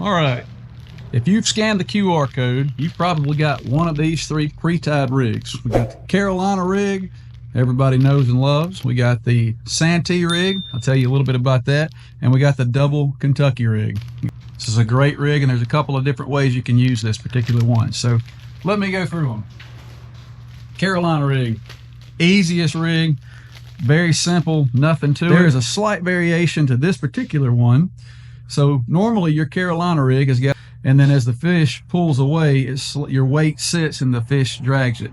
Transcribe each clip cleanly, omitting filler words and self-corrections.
All right, if you've scanned the QR code, you've probably got one of these three pre-tied rigs. We got the Carolina rig, everybody knows and loves. We got the Santee rig, I'll tell you a little bit about that. And we got the double Kentucky rig. This is a great rig, and there's a couple of different ways you can use this particular one. So let me go through them. Carolina rig, easiest rig, very simple, nothing to it. There is a slight variation to this particular one. So normally your Carolina rig has got, and then as the fish pulls away, your weight sits and the fish drags it.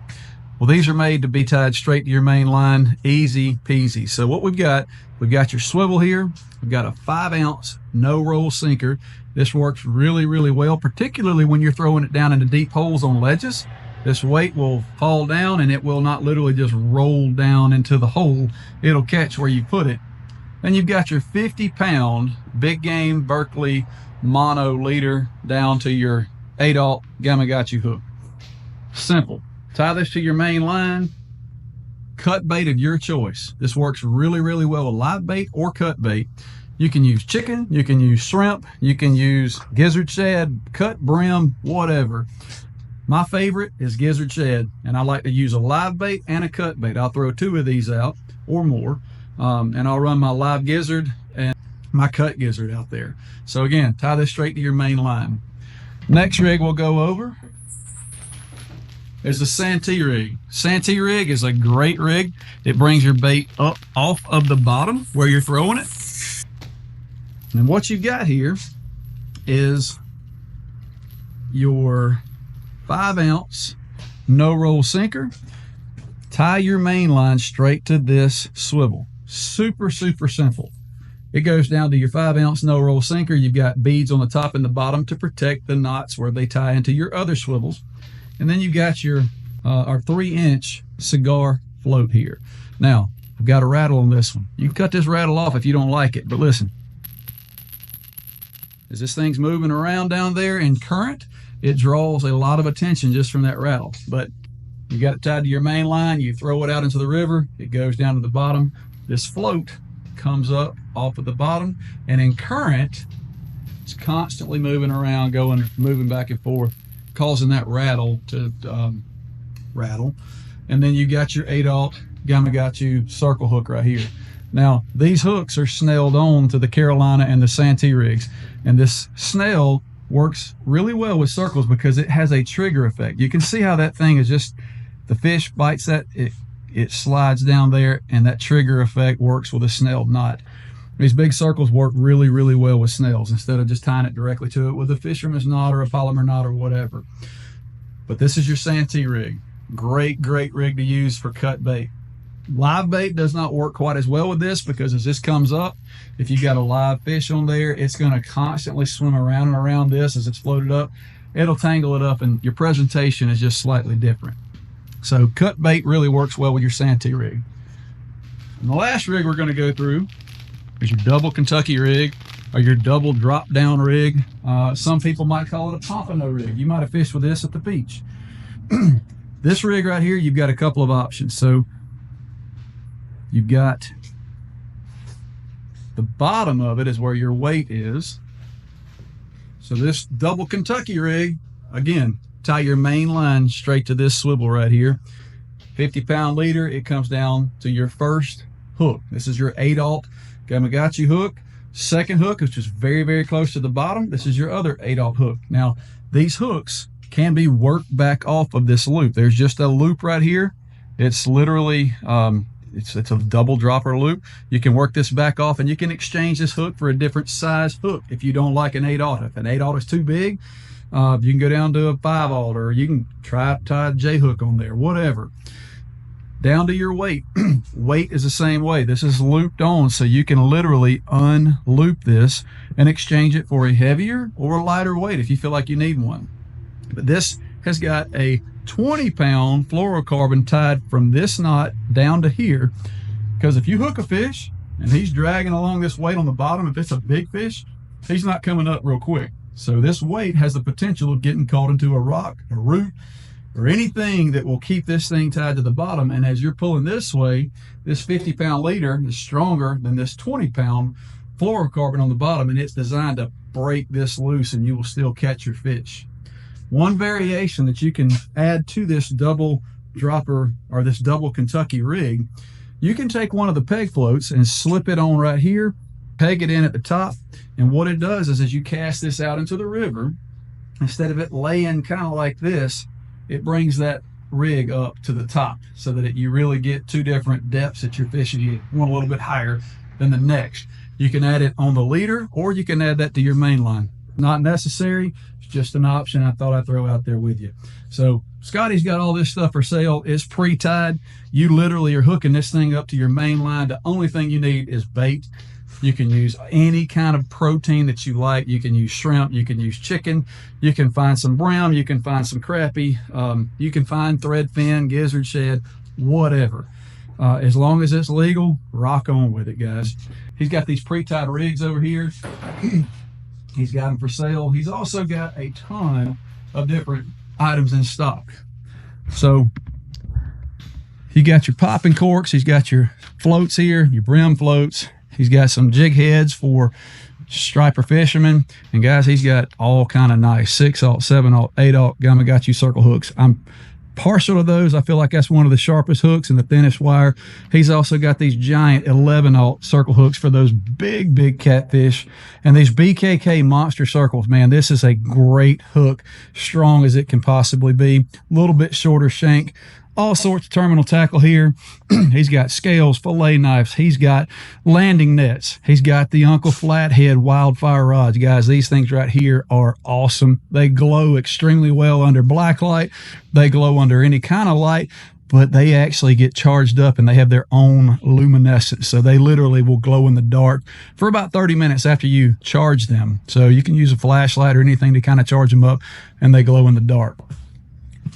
Well, these are made to be tied straight to your main line, easy peasy. So what we've got your swivel here. We've got a 5-ounce no roll sinker. This works really, really well, particularly when you're throwing it down into deep holes on ledges. This weight will fall down and it will not literally just roll down into the hole. It'll catch where you put it. Then you've got your 50-pound big game Berkley mono leader down to your 8/0 Gamakatsu hook. Simple. Tie this to your main line. Cut bait of your choice. This works really, really well with live bait or cut bait. You can use chicken, you can use shrimp, you can use gizzard shad, cut brim, whatever. My favorite is gizzard shad, and I like to use a live bait and a cut bait. I'll throw 2 of these out or more, and I'll run my live gizzard and my cut gizzard out there. So again, tie this straight to your main line. Next rig we'll go over is the Santee rig. Santee rig is a great rig. It brings your bait up off of the bottom where you're throwing it. And what you've got here is your 5-ounce no roll sinker. Tie your main line straight to this swivel. Super, super simple. It goes down to your 5-ounce no roll sinker. You've got beads on the top and the bottom to protect the knots where they tie into your other swivels. And then you've got your our 3-inch cigar float here. Now, I've got a rattle on this one. You can cut this rattle off if you don't like it, but listen. As this thing's moving around down there in current, it draws a lot of attention just from that rattle. But you got it tied to your main line, you throw it out into the river, it goes down to the bottom. This float comes up off of the bottom, and in current, it's constantly moving around, moving back and forth, causing that rattle to rattle. And then you got your 8/0 Gamakatsu circle hook right here. Now, these hooks are snelled on to the Carolina and the Santee rigs, and this snell works really well with circles because it has a trigger effect. You can see how that thing is just, the fish bites that, it slides down there, and that trigger effect works with a snelled knot. These big circles work really, really well with snells instead of just tying it directly to it with a fisherman's knot or a polymer knot or whatever. But this is your Santee rig. Great, great rig to use for cut bait. Live bait does not work quite as well with this because as this comes up, if you got a live fish on there, it's going to constantly swim around and around this as it's floated up. It'll tangle it up, and your presentation is just slightly different. So cut bait really works well with your Santee rig. And the last rig we're going to go through is your double Kentucky rig, or your double drop down rig. Some people might call it a pompano rig. You might have fished with this at the beach. This rig right here, you've got a couple of options. So you've got the bottom of it is where your weight is. So this double Kentucky rig, again, tie your main line straight to this swivel right here. 50-pound leader, it comes down to your first hook. This is your 8/0 Gamakatsu hook. Second hook, which is very, very close to the bottom, this is your other 8/0 hook. Now, these hooks can be worked back off of this loop. There's just a loop right here. It's literally, it's a double dropper loop. You can work this back off, and you can exchange this hook for a different size hook if you don't like an 8/0. If an 8/0 is too big, you can go down to a 5/0, or you can tie a J hook on there, whatever. Down to your weight. Weight is the same way. This is looped on, so you can literally unloop this and exchange it for a heavier or a lighter weight if you feel like you need one. But this has got a 20-pound fluorocarbon tied from this knot down to here, because if you hook a fish and he's dragging along this weight on the bottom, if it's a big fish, he's not coming up real quick. So this weight has the potential of getting caught into a rock, a root, or anything that will keep this thing tied to the bottom. And as you're pulling this way, this 50-pound leader is stronger than this 20-pound fluorocarbon on the bottom, and it's designed to break this loose and you will still catch your fish. One variation that you can add to this double dropper or this double Kentucky rig, you can take one of the peg floats and slip it on right here, peg it in at the top, and what it does is as you cast this out into the river, instead of it laying kind of like this, it brings that rig up to the top so that you really get two different depths that you're fishing. You want a little bit higher than the next. You can add it on the leader, or you can add that to your main line. Not necessary, it's just an option I thought I'd throw out there with you. So Scotty's got all this stuff for sale. It's pre-tied. You literally are hooking this thing up to your main line. The only thing you need is bait. You can use any kind of protein that you like. You can use shrimp, you can use chicken, you can find some brown, you can find some crappie, you can find threadfin, gizzard shad, whatever. As long as it's legal, rock on with it, guys. He's got these pre-tied rigs over here. He's got them for sale. He's also got a ton of different items in stock. So you got your popping corks, he's got your floats here, your brim floats. He's got some jig heads for striper fishermen. And guys, he's got all kind of nice 6/0, 7/0, 8/0 Gamakatsu circle hooks. I'm partial to those. I feel like that's one of the sharpest hooks and the thinnest wire. He's also got these giant 11/0 circle hooks for those big catfish. And these BKK monster circles, man, this is a great hook, strong as it can possibly be. A little bit shorter shank. All sorts of terminal tackle here. He's got scales, fillet knives. He's got landing nets. He's got the Uncle Flathead wildfire rods. Guys, these things right here are awesome. They glow extremely well under black light. They glow under any kind of light, but they actually get charged up and they have their own luminescence. So they literally will glow in the dark for about 30 minutes after you charge them. So you can use a flashlight or anything to kind of charge them up and they glow in the dark.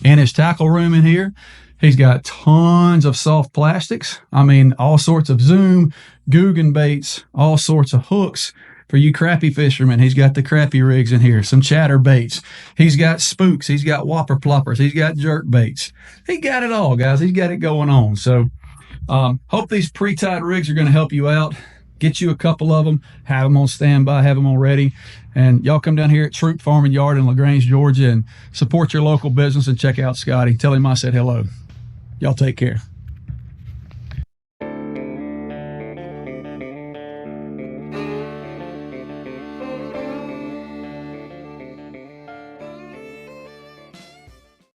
In his tackle room in here, he's got tons of soft plastics. I mean, all sorts of zoom, Guggen baits, all sorts of hooks for you crappie fishermen. He's got the crappie rigs in here, some chatter baits. He's got spooks. He's got whopper ploppers. He's got jerk baits. He got it all, guys. He's got it going on. So hope these pre-tied rigs are going to help you out. Get you a couple of them, have them on standby, have them on ready. And y'all come down here at Troup Farm Yard in LaGrange, Georgia, and support your local business and check out Scotty. Tell him I said hello. Y'all take care.